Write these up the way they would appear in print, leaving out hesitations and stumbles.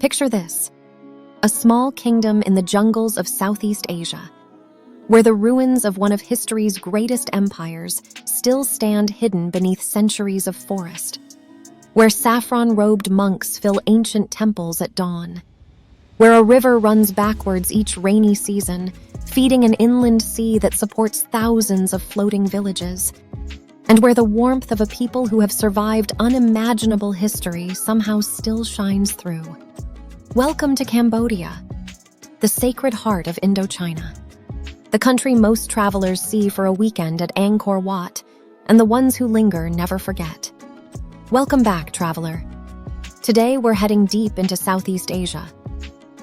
Picture this: a small kingdom in the jungles of Southeast Asia, where the ruins of one of history's greatest empires still stand hidden beneath centuries of forest, where saffron-robed monks fill ancient temples at dawn, where a river runs backwards each rainy season, feeding an inland sea that supports thousands of floating villages, and where the warmth of a people who have survived unimaginable history somehow still shines through. Welcome to Cambodia, the sacred heart of Indochina, the country most travelers see for a weekend at Angkor Wat, and the ones who linger never forget. Welcome back, traveler. Today we're heading deep into Southeast Asia,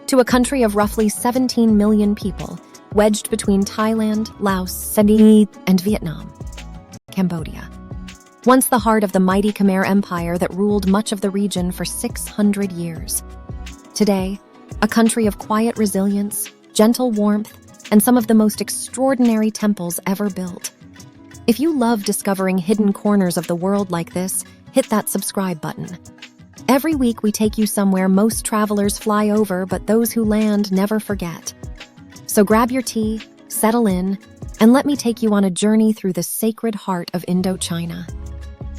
to a country of roughly 17 million people, wedged between Thailand, Laos, and Vietnam. Cambodia. Once the heart of the mighty Khmer Empire that ruled much of the region for 600 years. Today, a country of quiet resilience, gentle warmth, and some of the most extraordinary temples ever built. If you love discovering hidden corners of the world like this, hit that subscribe button. Every week we take you somewhere most travelers fly over, but those who land never forget. So grab your tea, settle in, and let me take you on a journey through the sacred heart of Indochina.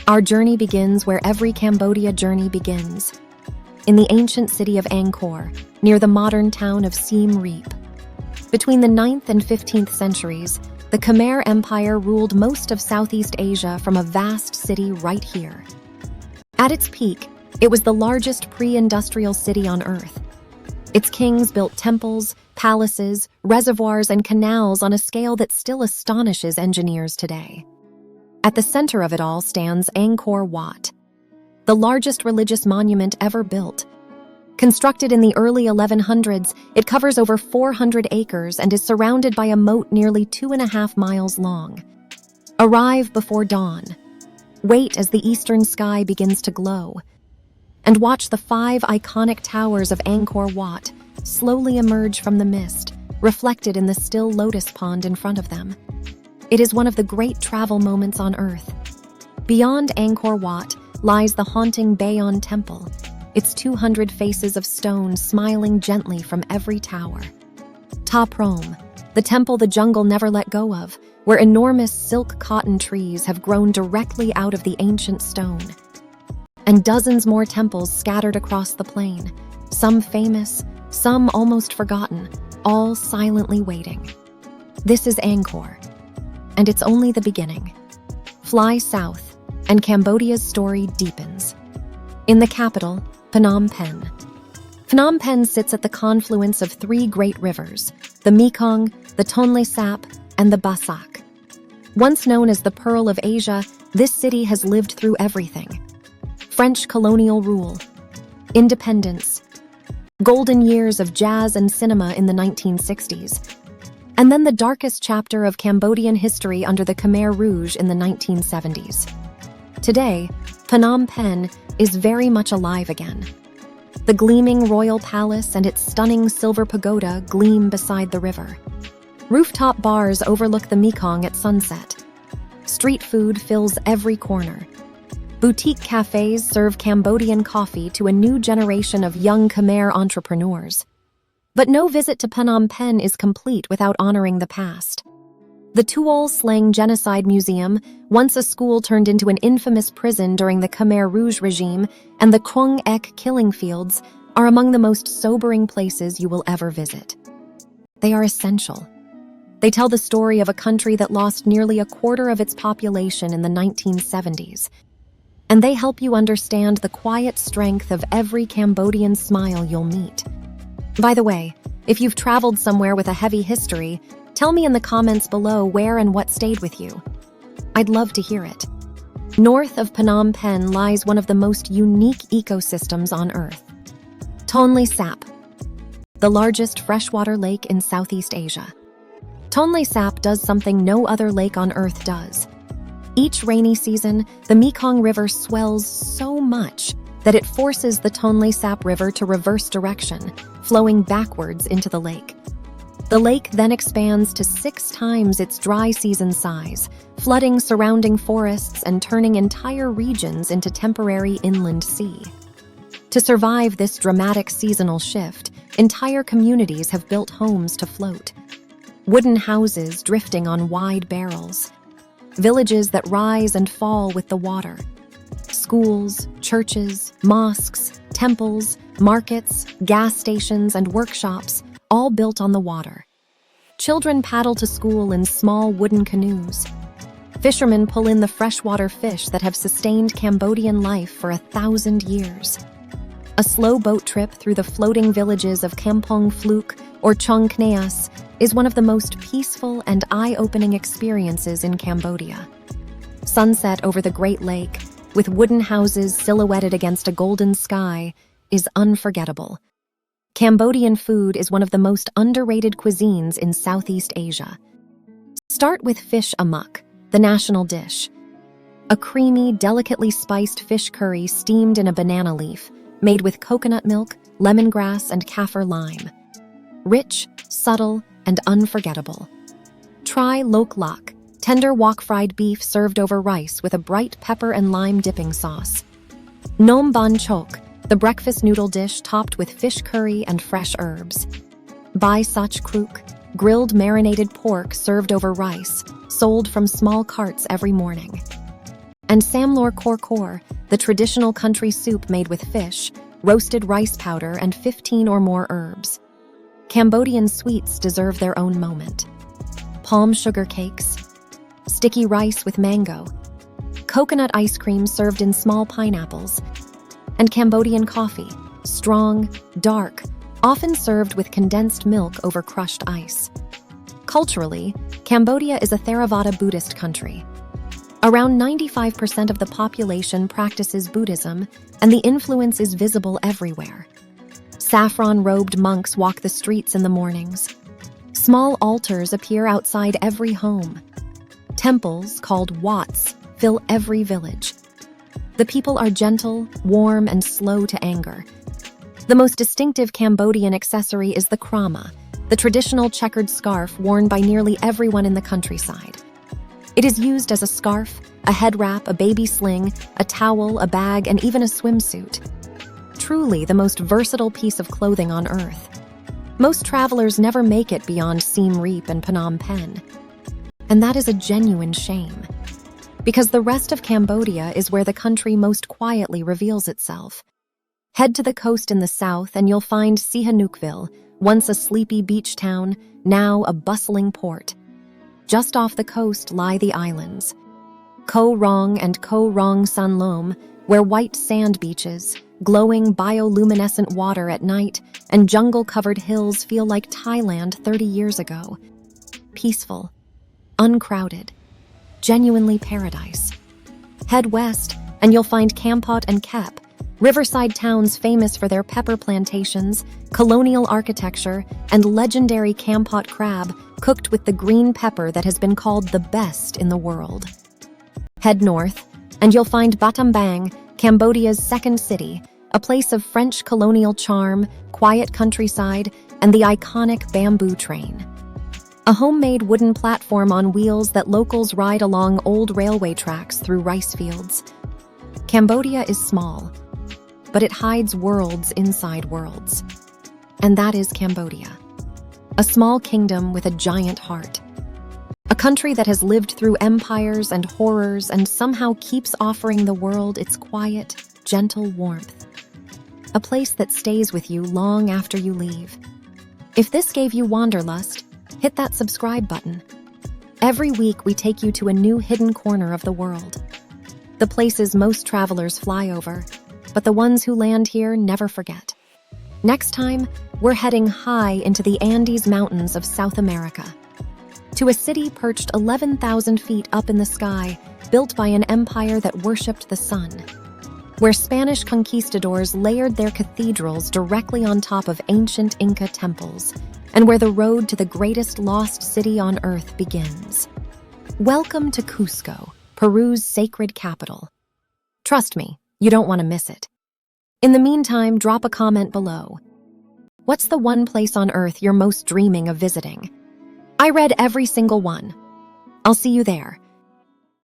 Our journey begins where every Cambodia journey begins, in the ancient city of Angkor, near the modern town of Siem Reap. Between the 9th and 15th centuries, the Khmer Empire ruled most of Southeast Asia from a vast city right here. At its peak, it was the largest pre-industrial city on Earth. Its kings built temples, palaces, reservoirs, and canals on a scale that still astonishes engineers today. At the center of it all stands Angkor Wat, the largest religious monument ever built. Constructed in the early 1100s, it covers over 400 acres and is surrounded by a moat nearly 2.5 miles long. Arrive before dawn. Wait as the eastern sky begins to glow, and watch the 5 iconic towers of Angkor Wat slowly emerge from the mist, reflected in the still lotus pond in front of them. It is one of the great travel moments on Earth. Beyond Angkor Wat lies the haunting Bayon Temple, its 200 faces of stone smiling gently from every tower. Ta Prohm, the temple the jungle never let go of, where enormous silk cotton trees have grown directly out of the ancient stone. And dozens more temples scattered across the plain, some famous, some almost forgotten, all silently waiting. This is Angkor, and it's only the beginning. Fly south, and Cambodia's story deepens. In the capital, Phnom Penh. Phnom Penh sits at the confluence of 3 great rivers, the Mekong, the Tonle Sap, and the Basak. Once known as the Pearl of Asia, this city has lived through everything. French colonial rule, independence, golden years of jazz and cinema in the 1960s, and then the darkest chapter of Cambodian history under the Khmer Rouge in the 1970s. Today, Phnom Penh is very much alive again. The gleaming royal palace and its stunning silver pagoda gleam beside the river. Rooftop bars overlook the Mekong at sunset. Street food fills every corner. Boutique cafes serve Cambodian coffee to a new generation of young Khmer entrepreneurs. But no visit to Phnom Penh is complete without honoring the past. The Tuol Sleng Genocide Museum, once a school turned into an infamous prison during the Khmer Rouge regime, and the Krung Ek killing fields are among the most sobering places you will ever visit. They are essential. They tell the story of a country that lost nearly a quarter of its population in the 1970s. And they help you understand the quiet strength of every Cambodian smile you'll meet. By the way, if you've traveled somewhere with a heavy history, tell me in the comments below where and what stayed with you. I'd love to hear it. North of Phnom Penh lies one of the most unique ecosystems on Earth. Tonle Sap, the largest freshwater lake in Southeast Asia. Tonle Sap does something no other lake on Earth does. Each rainy season, the Mekong River swells so much that it forces the Tonle Sap River to reverse direction, flowing backwards into the lake. The lake then expands to 6 times its dry season size, flooding surrounding forests and turning entire regions into temporary inland sea. To survive this dramatic seasonal shift, entire communities have built homes to float. Wooden houses drifting on wide barrels. Villages that rise and fall with the water. Schools, churches, mosques, temples, markets, gas stations, and workshops, all built on the water. Children paddle to school in small wooden canoes. Fishermen pull in the freshwater fish that have sustained Cambodian life for 1,000 years. A slow boat trip through the floating villages of Kampong Phluk or Chong Kneas is one of the most peaceful and eye-opening experiences in Cambodia. Sunset over the Great Lake, with wooden houses silhouetted against a golden sky, is unforgettable. Cambodian food is one of the most underrated cuisines in Southeast Asia. Start with fish amok, the national dish. A creamy, delicately spiced fish curry steamed in a banana leaf, made with coconut milk, lemongrass, and kaffir lime. Rich, subtle, and unforgettable. Try lok lak, tender wok-fried beef served over rice with a bright pepper and lime dipping sauce. Nom ban chok, the breakfast noodle dish topped with fish curry and fresh herbs. Bai sach kruk, grilled marinated pork served over rice, sold from small carts every morning. And samlor kor kor, the traditional country soup made with fish, roasted rice powder, and 15 or more herbs. Cambodian sweets deserve their own moment. Palm sugar cakes, sticky rice with mango, coconut ice cream served in small pineapples, and Cambodian coffee, strong, dark, often served with condensed milk over crushed ice. Culturally, Cambodia is a Theravada Buddhist country. Around 95% of the population practices Buddhism, and the influence is visible everywhere. Saffron-robed monks walk the streets in the mornings. Small altars appear outside every home. Temples, called wats, fill every village. The people are gentle, warm, and slow to anger. The most distinctive Cambodian accessory is the krama, the traditional checkered scarf worn by nearly everyone in the countryside. It is used as a scarf, a head wrap, a baby sling, a towel, a bag, and even a swimsuit. Truly the most versatile piece of clothing on earth. Most travelers never make it beyond Siem Reap and Phnom Penh. And that is a genuine shame. Because the rest of Cambodia is where the country most quietly reveals itself. Head to the coast in the south and you'll find Sihanoukville, once a sleepy beach town, now a bustling port. Just off the coast lie the islands. Koh Rong and Koh Rong Sanlom, where white sand beaches, glowing bioluminescent water at night, and jungle-covered hills feel like Thailand 30 years ago. Peaceful, uncrowded, genuinely paradise. Head west, and you'll find Kampot and Kep, riverside towns famous for their pepper plantations, colonial architecture, and legendary Kampot crab cooked with the green pepper that has been called the best in the world. Head north, and you'll find Battambang, Cambodia's second city, a place of French colonial charm, quiet countryside, and the iconic bamboo train. A homemade wooden platform on wheels that locals ride along old railway tracks through rice fields. Cambodia is small, but it hides worlds inside worlds. And that is Cambodia. A small kingdom with a giant heart. A country that has lived through empires and horrors and somehow keeps offering the world its quiet, gentle warmth. A place that stays with you long after you leave. If this gave you wanderlust, hit that subscribe button. Every week we take you to a new hidden corner of the world. The places most travelers fly over, but the ones who land here never forget. Next time, we're heading high into the Andes Mountains of South America. To a city perched 11,000 feet up in the sky, built by an empire that worshipped the sun. Where Spanish conquistadors layered their cathedrals directly on top of ancient Inca temples, and where the road to the greatest lost city on earth begins. Welcome to Cusco, Peru's sacred capital. Trust me, you don't want to miss it. In the meantime, drop a comment below. What's the one place on earth you're most dreaming of visiting? I read every single one. I'll see you there.